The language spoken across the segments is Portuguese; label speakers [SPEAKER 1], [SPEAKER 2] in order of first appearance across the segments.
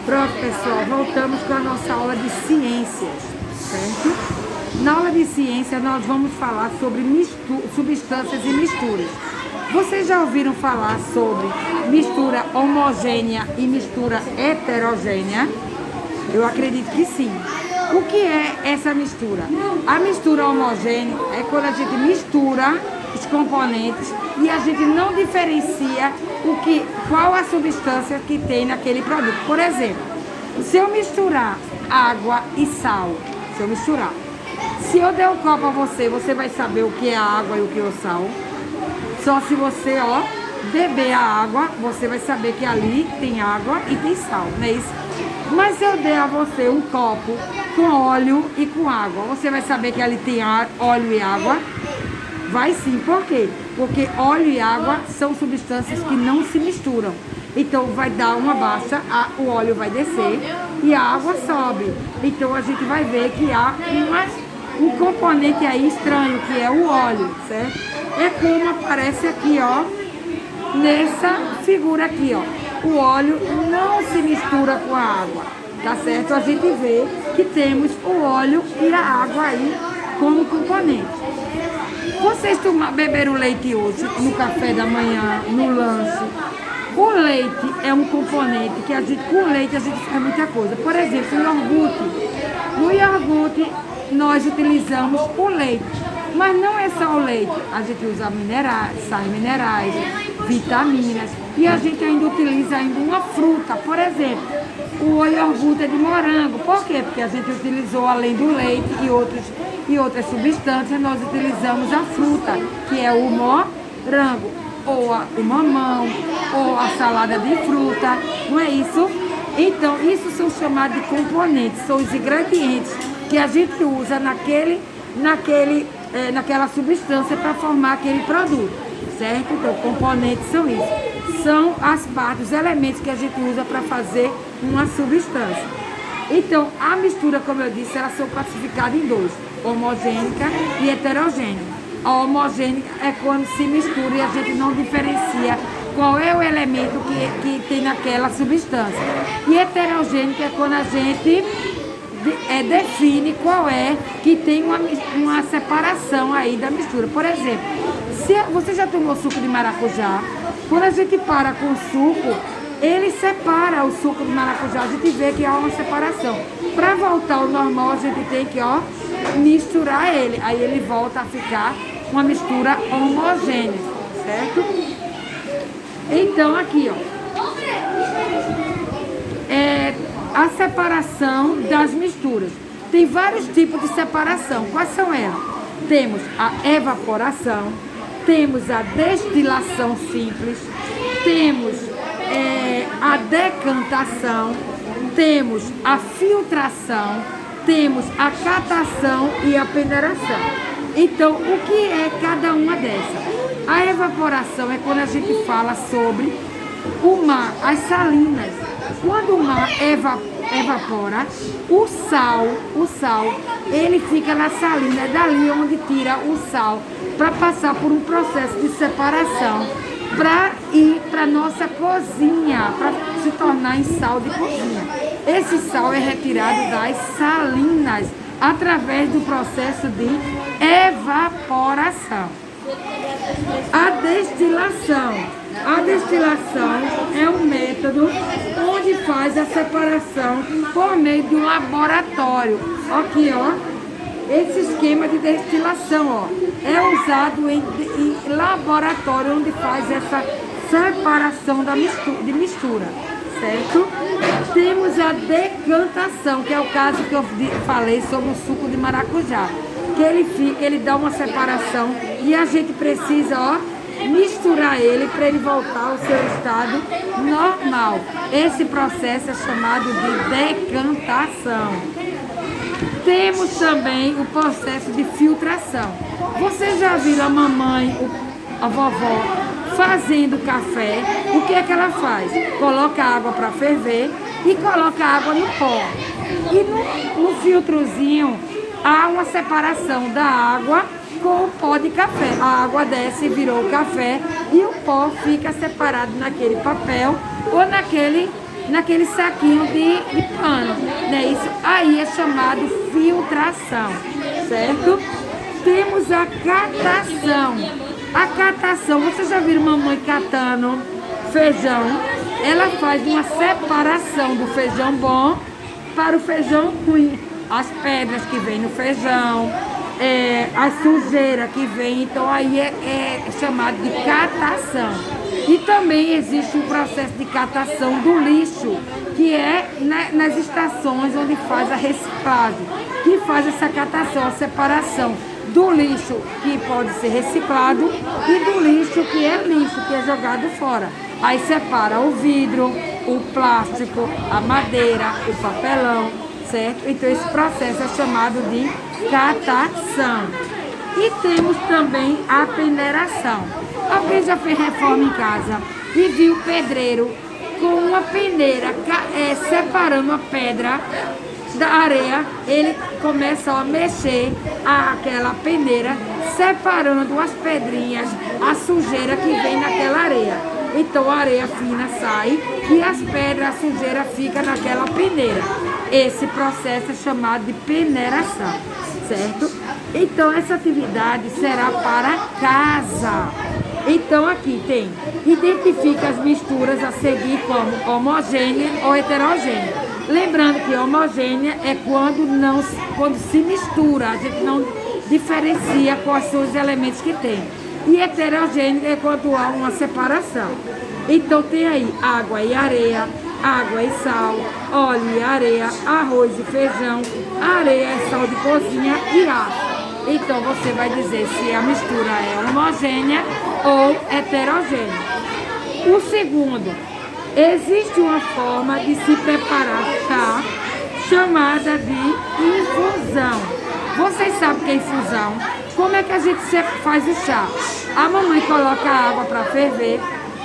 [SPEAKER 1] Pronto, pessoal, voltamos com a nossa aula de ciências, certo? Na aula de ciência, nós vamos falar sobre substâncias e misturas. Vocês já ouviram falar sobre mistura homogênea e mistura heterogênea? Eu acredito que sim. O que é essa mistura? A mistura homogênea é quando a gente mistura os componentes e a gente não diferencia qual a substância que tem naquele produto. Por exemplo, se eu misturar água e sal, se eu der um copo a você, você vai saber o que é a água e o que é o sal. Só se você, beber a água, você vai saber que ali tem água e tem sal, não é isso? Mas se eu der a você um copo com óleo e com água, você vai saber que ali tem óleo e água? Vai sim, por quê? Porque óleo e água são substâncias que não se misturam. Então vai dar uma baixa, o óleo vai descer e a água sobe. Então a gente vai ver que há um componente aí estranho, que é o óleo, certo? É como aparece aqui, nessa figura aqui, o óleo não se mistura com a água, tá certo? A gente vê que temos o óleo e a água aí como componente. Vocês beberam leite hoje, no café da manhã, no lanche? O leite é um componente que com leite a gente faz muita coisa. Por exemplo, o iogurte. No iogurte nós utilizamos o leite. Mas não é só o leite, a gente usa sais minerais, vitaminas e a gente ainda utiliza uma fruta. Por exemplo, o iogurte é de morango. Por quê? Porque a gente utilizou, além do leite e outras substâncias, nós utilizamos a fruta, que é o morango, ou o mamão, ou a salada de fruta, não é isso? Então, isso são chamados de componentes, são os ingredientes que a gente usa naquela substância para formar aquele produto, certo? Então, componentes são isso. São as partes, os elementos que a gente usa para fazer uma substância. Então, a mistura, como eu disse, elas são classificadas em dois, homogênica e heterogênea. A homogênica é quando se mistura e a gente não diferencia qual é o elemento que tem naquela substância. E heterogênica é quando a gente define qual é que tem uma separação aí da mistura. Por exemplo, se você já tomou suco de maracujá, quando a gente para com o suco, ele separa o suco de maracujá, a gente vê que há uma separação. Para voltar ao normal, a gente tem que misturar ele, aí ele volta a ficar uma mistura homogênea, certo? Então aqui, a separação das misturas. Tem vários tipos de separação. Quais são elas? Temos a evaporação, temos a destilação simples, temos a decantação, temos a filtração, temos a catação e a peneiração. Então, o que é cada uma dessas? A evaporação é quando a gente fala sobre o mar, as salinas. Quando o mar evapora, o sal, ele fica na salina, é dali onde tira o sal, para passar por um processo de separação, para ir para nossa cozinha, para se tornar em sal de cozinha. Esse sal é retirado das salinas, através do processo de evaporação. A destilação é um método onde faz a separação por meio de um laboratório. Aqui, esse esquema de destilação, é usado em laboratório onde faz essa separação de mistura, certo? Temos a decantação, que é o caso que eu falei sobre o suco de maracujá, que ele dá uma separação e a gente precisa, misturar ele para ele voltar ao seu estado normal. Esse processo é chamado de decantação. Temos também o processo de filtração. Vocês já viram a mamãe, a vovó, fazendo café? O que é que ela faz? Coloca água para ferver e coloca água no pó. E no filtrozinho há uma separação da água com o pó de café. A água desce e virou café e o pó fica separado naquele papel ou naquele saquinho de pano, né? Isso aí é chamado filtração, certo? Temos a catação. A catação, vocês já viram mamãe catando feijão? Ela faz uma separação do feijão bom para o feijão ruim. As pedras que vem no feijão, a sujeira que vem, então aí é chamado de catação. E também existe um processo de catação do lixo, que é nas estações onde faz a reciclagem, que faz essa catação, a separação do lixo que pode ser reciclado e do lixo que é jogado fora. Aí separa o vidro, o plástico, a madeira, o papelão, certo? Então esse processo é chamado de catação. E temos também a peneiração. Alguém já fez reforma em casa e viu o pedreiro com uma peneira separando a pedra da areia, ele começa a mexer aquela peneira, separando as pedrinhas, a sujeira que vem naquela areia. Então a areia fina sai e as pedras, a sujeira fica naquela peneira. Esse processo é chamado de peneiração, certo? Então essa atividade será para casa. Então aqui tem, identifica as misturas a seguir como homogênea ou heterogênea. Lembrando que homogênea é quando se mistura, a gente não diferencia quais são os elementos que tem. E heterogênea é quando há uma separação. Então tem aí água e areia, água e sal, óleo e areia, arroz e feijão, areia e sal de cozinha e água. Então você vai dizer se a mistura é homogênea ou heterogênea. O segundo, existe uma forma de se preparar chá chamada de infusão. Vocês sabem o que é infusão? Como é que a gente faz o chá? A mamãe coloca a água para ferver,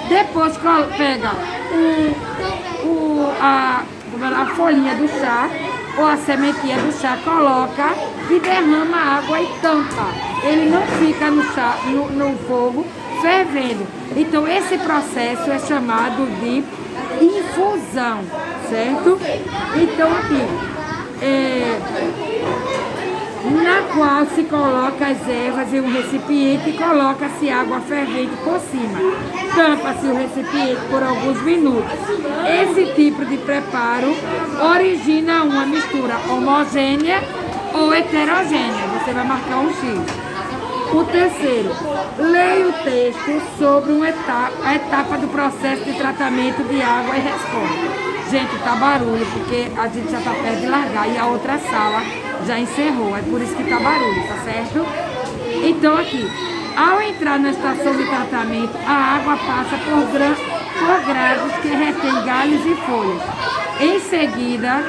[SPEAKER 1] depois pega a folhinha do chá ou a sementinha do chá, coloca e derrama a água e tampa. Ele não fica no fogo fervendo. Então esse processo é chamado de infusão, certo? Então aqui, na qual se coloca as ervas em um recipiente e coloca-se água fervente por cima. Tampa-se o recipiente por alguns minutos. Esse tipo de preparo origina uma mistura homogênea ou heterogênea. Você vai marcar um X. O terceiro, leia o texto sobre a etapa do processo de tratamento de água e responda. Gente, tá barulho, porque a gente já tá perto de largar e a outra sala já encerrou, é por isso que tá barulho, tá certo? Então aqui, ao entrar na estação de tratamento, a água passa por grades que retêm galhos e folhas. Em seguida,